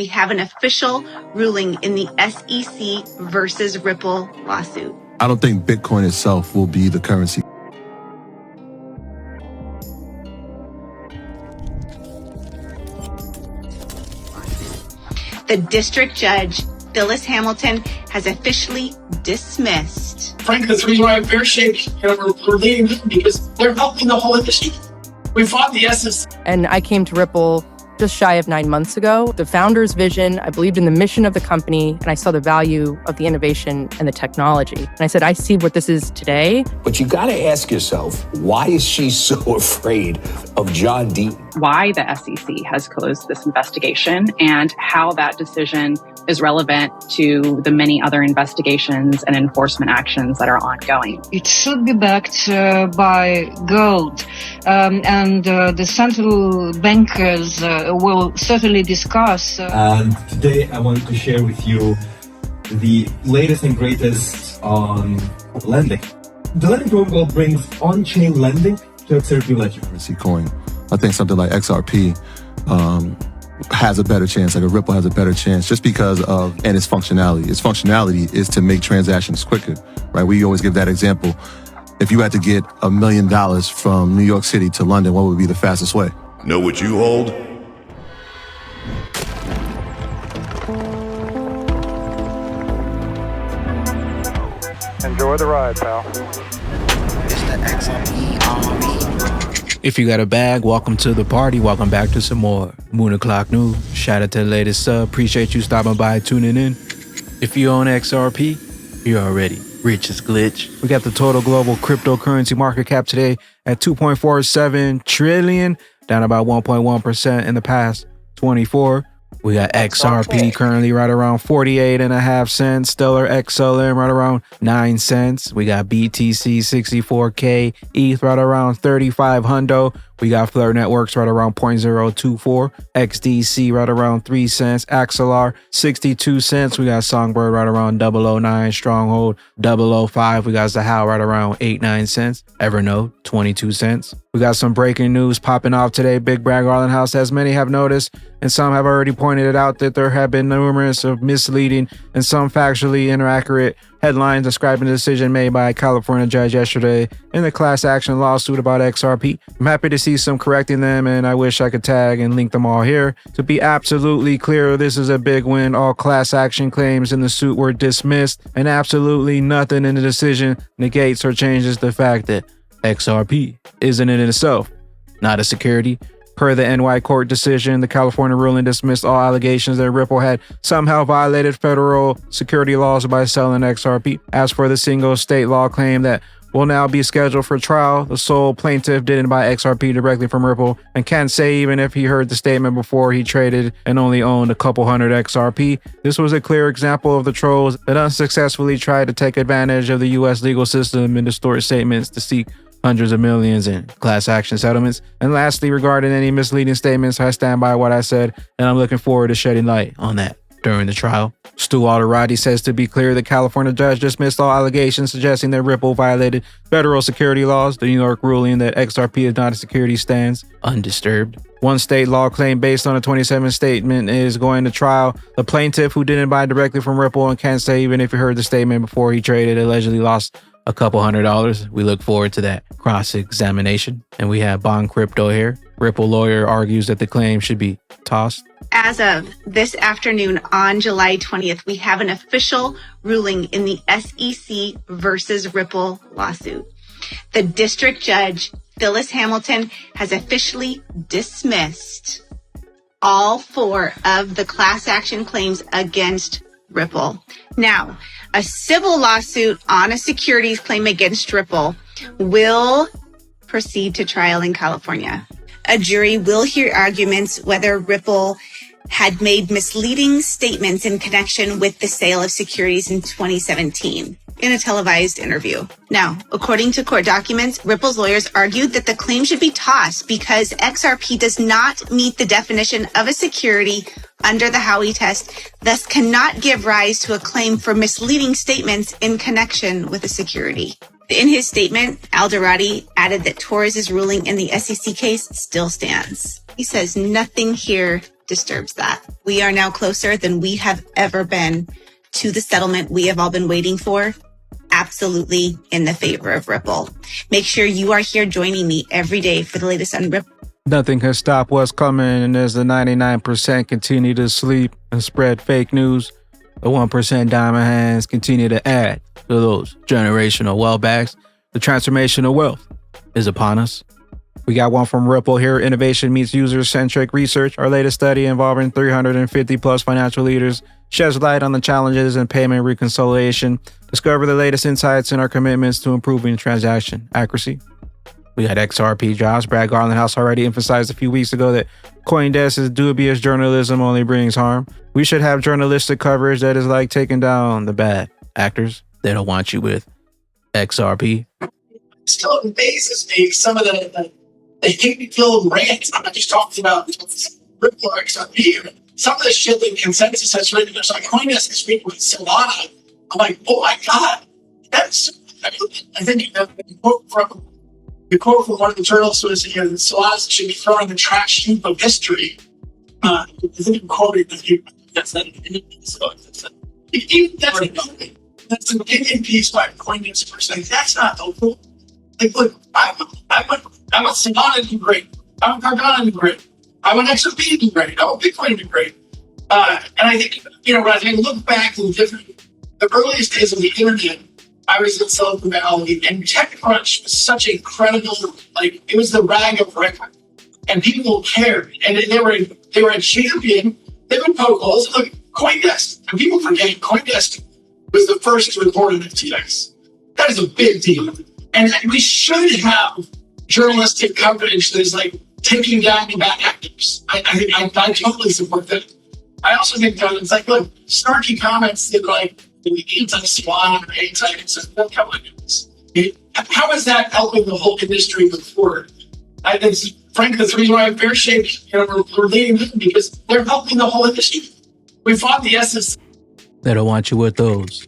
We have an official ruling in the SEC versus Ripple lawsuit. I don't think Bitcoin itself will be the currency. The district judge, Phyllis Hamilton, has officially dismissed. Frankly, that's the reason why Bear Shake we're leading them, because they're helping the whole industry. We fought the SEC. And I came to Ripple just shy of 9 months ago. The founder's vision, I believed in the mission of the company, and I saw the value of the innovation and the technology. And I said, I see what this is today. But you got to ask yourself, why is she so afraid of John Deaton? Why the SEC has closed this investigation and how that decision is relevant to the many other investigations and enforcement actions that are ongoing. It should be backed by gold, and the central bankers will certainly discuss. And today I wanted to share with you the latest and greatest on lending. The lending protocol brings on-chain lending to XRP Ledger. Currency coin. I think something like XRP has a better chance, like a Ripple has a better chance, just because of, and its functionality. Its functionality is to make transactions quicker, right? We always give that example. If you had to get $1 million from New York City to London, what would be the fastest way? Know what you hold? Enjoy the ride, pal. It's the XRP Army. If you got a bag, welcome to the party. Welcome back to some more Moon O'Clock News. Shout out to the latest sub. Appreciate you stopping by, tuning in. If you own XRP, you're already rich as glitch. We got the total global cryptocurrency market cap today at 2.47 trillion, down about 1.1% in the past 24. We got XRP currently right around 48.5 cents. Stellar XLM right around 9 cents. We got BTC 64K. ETH right around 35 hundo. We got Flirt Networks right around 0.024. XDC right around 3 cents. Axelar 62 cents. We got Songbird right around 009. Stronghold 005. We got Zahao right around 89 cents. Evernote 22 cents. We got some breaking news popping off today. Big Bragg Garland House, as many have noticed, and some have already pointed it out, that there have been numerous of misleading and some factually inaccurate headlines describing the decision made by a California judge yesterday in the class action lawsuit about XRP. I'm happy to see some correcting them, and I wish I could tag and link them all here. To be absolutely clear, this is a big win. All class action claims in the suit were dismissed, and absolutely nothing in the decision negates or changes the fact that XRP isn't in itself not a security. Per the NY court decision, the California ruling dismissed all allegations that Ripple had somehow violated federal security laws by selling XRP. As for the single state law claim that will now be scheduled for trial, the sole plaintiff didn't buy XRP directly from Ripple and can't say even if he heard the statement before he traded and only owned a couple hundred XRP. This was a clear example of the trolls that unsuccessfully tried to take advantage of the US legal system and distort statements to seek hundreds of millions in class action settlements. And lastly, regarding any misleading statements, I stand by what I said, and I'm looking forward to shedding light on that during the trial. Stu Alderati says, to be clear, the California judge dismissed all allegations suggesting that Ripple violated federal security laws. The New York ruling that XRP is not a security stands undisturbed. One state law claim based on a 27 statement is going to trial. The plaintiff, who didn't buy directly from Ripple and can't say even if he heard the statement before he traded, allegedly lost a couple $100. We look forward to that cross-examination. And we have Bond Crypto here. Ripple lawyer argues that the claim should be tossed. As of this afternoon on July 20th, we have an official ruling in the SEC versus Ripple lawsuit. The district judge, Phyllis Hamilton, has officially dismissed all 4 of the class action claims against Ripple. Now, a civil lawsuit on a securities claim against Ripple will proceed to trial in California. A jury will hear arguments whether Ripple had made misleading statements in connection with the sale of securities in 2017 in a televised interview. Now, according to court documents, Ripple's lawyers argued that the claim should be tossed because XRP does not meet the definition of a security under the Howey test, thus cannot give rise to a claim for misleading statements in connection with a security. In his statement, Alderati added that Torres' ruling in the SEC case still stands. He says nothing here disturbs that. We are now closer than we have ever been to the settlement we have all been waiting for. Absolutely in the favor of Ripple. Make sure you are here joining me every day for the latest on Ripple. Nothing can stop what's coming, and as the 99% continue to sleep and spread fake news, the 1% diamond hands continue to add to those generational wealth bags. The transformation of wealth is upon us. We got one from Ripple here. Innovation meets user-centric research. Our latest study involving 350 plus financial leaders sheds light on the challenges in payment reconciliation. Discover the latest insights and our commitments to improving transaction accuracy. We got XRP jobs. Brad Garlandhouse already emphasized a few weeks ago that CoinDesk's dubious journalism only brings harm. We should have journalistic coverage that is like taking down the bad actors they don't want you with. XRP. Still amazes me some of the hate-filled rants. I'm not just talking about Ripple or XRP. Some of the shit that Consensys has written, there's like CoinDesk is speaking with Solana. I'm like, oh my God. I think the quote from one of the journalists was, Solana should be thrown in the trash heap of history. I think I'm quoting that's that opinion piece. That's an opinion piece by a CoinDesk person. That's not helpful. Like, look, I want Solana to be great. I want Cardano to be great. I want XRP to be great. I want Bitcoin to be great. And I think, when I look back in the earliest days of the internet, I was in Silicon Valley, and TechCrunch was such a credible, it was the rag of record. And people cared. And they were a champion. They would poke holes. Look, CoinDesk, and people forget, CoinDesk was the first to report an FTX. That is a big deal. And we should have journalistic coverage that is taking down the bad actors. I totally support that. I also think that it's look, snarky comments that anti-Solana or anti-Consensys, come on, how is that helping the whole industry move forward? It's frankly the reason why I'm fair shake, we're leading them, because they're helping the whole industry. We fought the SEC. They don't want you with those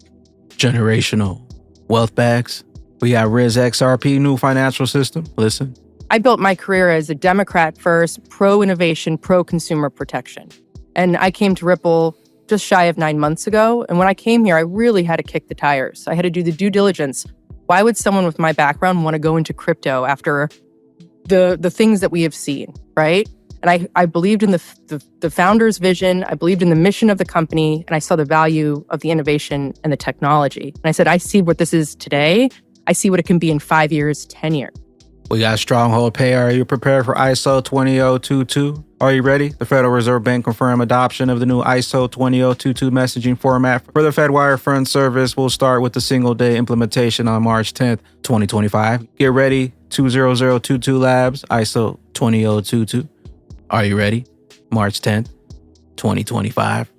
generational wealth bags. We got Riz XRP new financial system. Listen. I built my career as a Democrat first, pro-innovation, pro-consumer protection. And I came to Ripple just shy of 9 months ago. And when I came here, I really had to kick the tires. I had to do the due diligence. Why would someone with my background want to go into crypto after the things that we have seen, right? And I believed in the founder's vision. I believed in the mission of the company. And I saw the value of the innovation and the technology. And I said, I see what this is today. I see what it can be in 5 years, 10 years. We got Stronghold Pay. Are you prepared for ISO 20022? Are you ready? The Federal Reserve Bank confirmed adoption of the new ISO 20022 messaging format for the FedWire Fund service will start with the single-day implementation on March 10th, 2025. Get ready, 20022 Labs, ISO 20022. Are you ready? March 10th, 2025.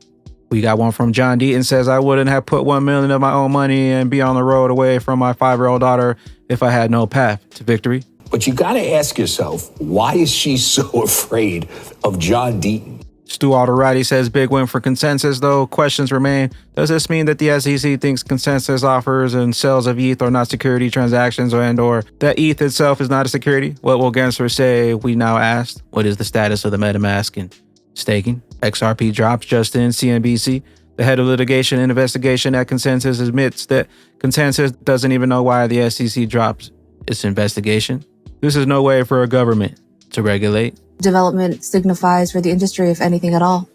We got one from John Deaton says, I wouldn't have put $1 million of my own money and be on the road away from my 5-year-old daughter if I had no path to victory. But you got to ask yourself, why is she so afraid of John Deaton? Stu Alderati says, big win for Consensys, though questions remain. Does this mean that the SEC thinks Consensys offers and sales of ETH are not security transactions or that ETH itself is not a security? What will Gensler say? We now asked, what is the status of the MetaMask and staking? XRP drops just in CNBC. The head of litigation and investigation at Consensys admits that Consensys doesn't even know why the SEC drops its investigation. This is no way for a government to regulate. Development signifies for the industry, if anything at all?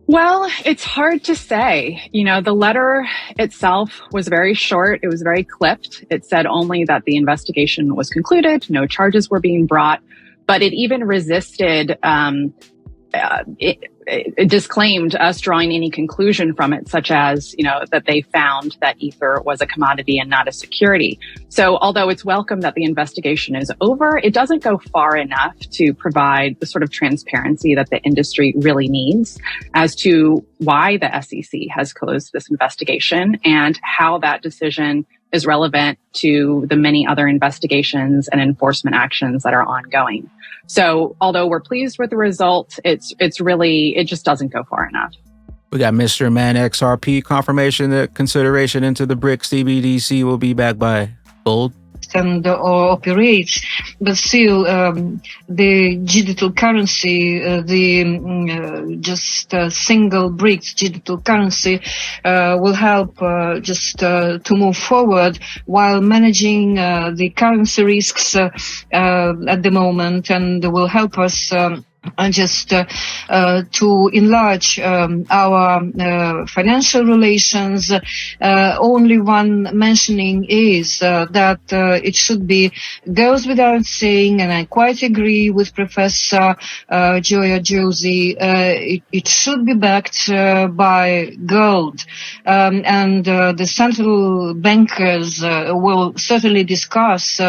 Well, it's hard to say. The letter itself was very short. It was very clipped. It said only that the investigation was concluded, no charges were being brought, but it even resisted it disclaimed us drawing any conclusion from it, such as, that they found that Ether was a commodity and not a security. So although it's welcome that the investigation is over, it doesn't go far enough to provide the sort of transparency that the industry really needs as to why the SEC has closed this investigation and how that decision is relevant to the many other investigations and enforcement actions that are ongoing. So although we're pleased with the result, it just doesn't go far enough. We got Mr. Man XRP confirmation that consideration into the BRIC CBDC will be backed by gold. and or operates, but still the digital currency, just single bricked digital currency will help to move forward while managing the currency risks at the moment, and will help us to enlarge our financial relations. Only one mentioning is that it should be, goes without saying, and I quite agree with Professor Joya Josie, it should be backed by gold. And the central bankers will certainly discuss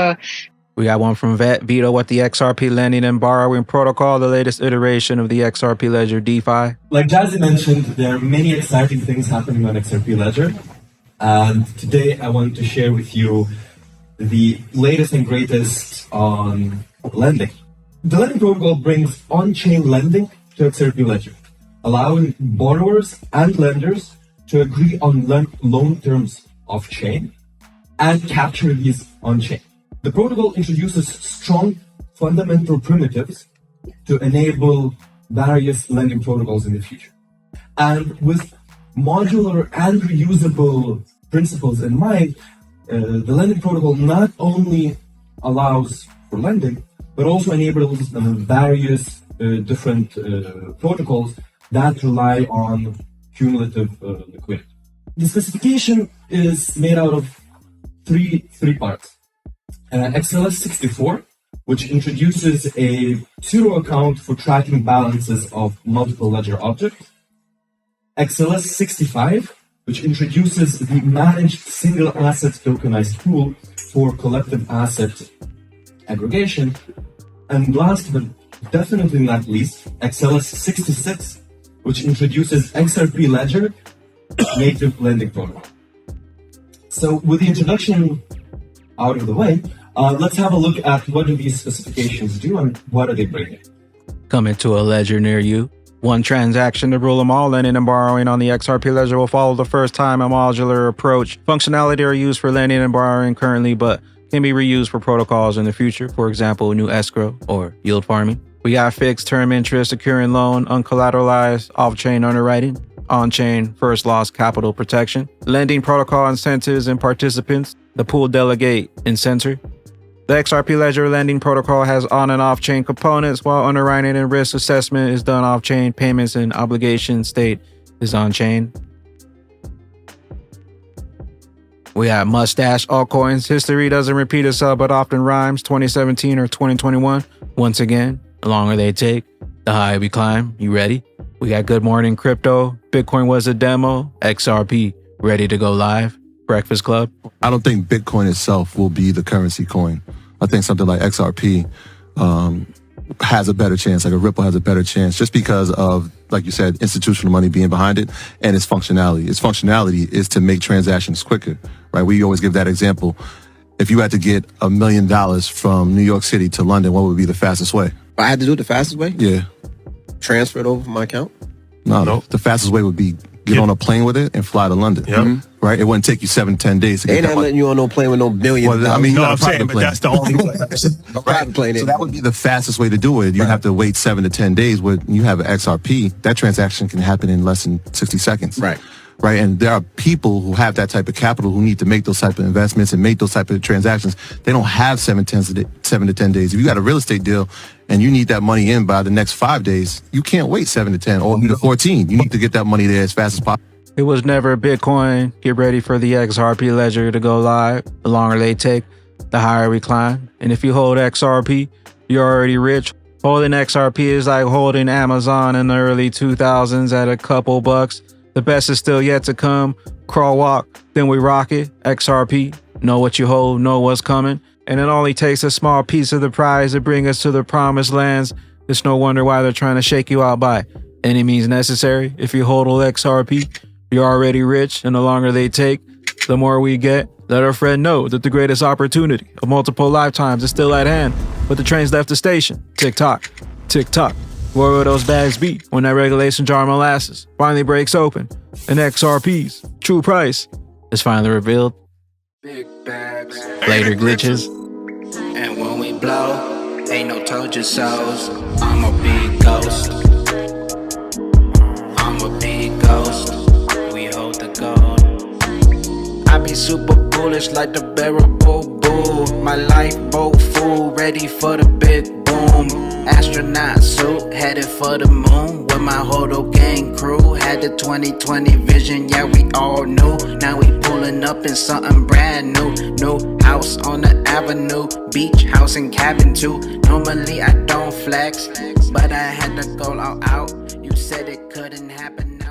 We got one from Vito with the XRP lending and borrowing protocol, the latest iteration of the XRP Ledger DeFi. Like Jazzy mentioned, there are many exciting things happening on XRP Ledger. And today I want to share with you the latest and greatest on lending. The lending protocol brings on-chain lending to XRP Ledger, allowing borrowers and lenders to agree on loan terms off-chain and capture these on-chain. The protocol introduces strong fundamental primitives to enable various lending protocols in the future. And with modular and reusable principles in mind, the lending protocol not only allows for lending, but also enables various different protocols that rely on cumulative liquidity. The specification is made out of three parts. XLS 64, which introduces a pseudo account for tracking balances of multiple ledger objects. XLS 65, which introduces the managed single asset tokenized pool for collective asset aggregation. And last but definitely not least, XLS 66, which introduces XRP Ledger native lending protocol. So with the introduction out of the way, let's have a look at what do these specifications do and what are they bringing. Coming to a ledger near you. One transaction to rule them all. Lending and borrowing on the XRP Ledger will follow the first time a modular approach. Functionality are used for lending and borrowing currently, but can be reused for protocols in the future. For example, new escrow or yield farming. We got fixed term interest, securing loan, uncollateralized, off-chain underwriting, on-chain first loss capital protection, lending protocol incentives and participants, the pool delegate incentive. The XRP Ledger lending protocol has on and off-chain components, while underwriting and risk assessment is done off-chain. Payments and obligation state is on-chain. We have mustache altcoins. History doesn't repeat itself, but often rhymes. 2017 or 2021. Once again, the longer they take, the higher we climb. You ready? We got Good Morning Crypto. Bitcoin was a demo. XRP ready to go live. Breakfast Club. I don't think Bitcoin itself will be the currency coin. I think something like XRP has a better chance, like a Ripple has a better chance, just because of, like you said, institutional money being behind it and its functionality. Its functionality is to make transactions quicker, right? We always give that example. If you had to get $1 million from New York City to London, what would be the fastest way? I had to do it the fastest way? Yeah. Transfer it over from my account? No. The fastest way would be get on a plane with it and fly to London. Yep. Right? It wouldn't take you 7-10 days to get They ain't that not letting you on no plane with no billion. Well, I mean, No, not I'm a private saying, but plane. that's the only way. Private plane. So that would be the fastest way to do it. You have to wait 7 to 10 days. When you have an XRP, that transaction can happen in less than 60 seconds. Right. Right. And there are people who have that type of capital who need to make those type of investments and make those type of transactions. They don't have 7 to 10 days. If you got a real estate deal and you need that money in by the next 5 days, you can't wait 7 to 10 or 14. You need to get that money there as fast as possible. It was never Bitcoin. Get ready for the XRP Ledger to go live. The longer they take, the higher we climb. And if you hold XRP, you're already rich. Holding XRP is like holding Amazon in the early 2000s at a couple bucks. The best is still yet to come. Crawl, walk, then we rock it. XRP, know what you hold, know what's coming. And it only takes a small piece of the prize to bring us to the promised lands. It's no wonder why they're trying to shake you out by any means necessary. If you hold XRP, you're already rich, and the longer they take, the more we get. Let our friend know that the greatest opportunity of multiple lifetimes is still at hand, but the train's left the station. Tick tock, tick tock. Where will those bags be when that regulation jar molasses finally breaks open and XRP's true price is finally revealed? Big. Later glitches. And when we blow, ain't no told you so's. I'm a big ghost. I'm a big ghost. We hold the gold. I be super bullish like the bearable bull. My lifeboat full, ready for the big boom. Astronaut suit, headed for the moon. With my Hodl gang crew, had the 2020 vision, yeah we all knew. Now we pulling up in something brand new. New house on the avenue, beach house and cabin too. Normally I don't flex, but I had to go all out. You said it couldn't happen.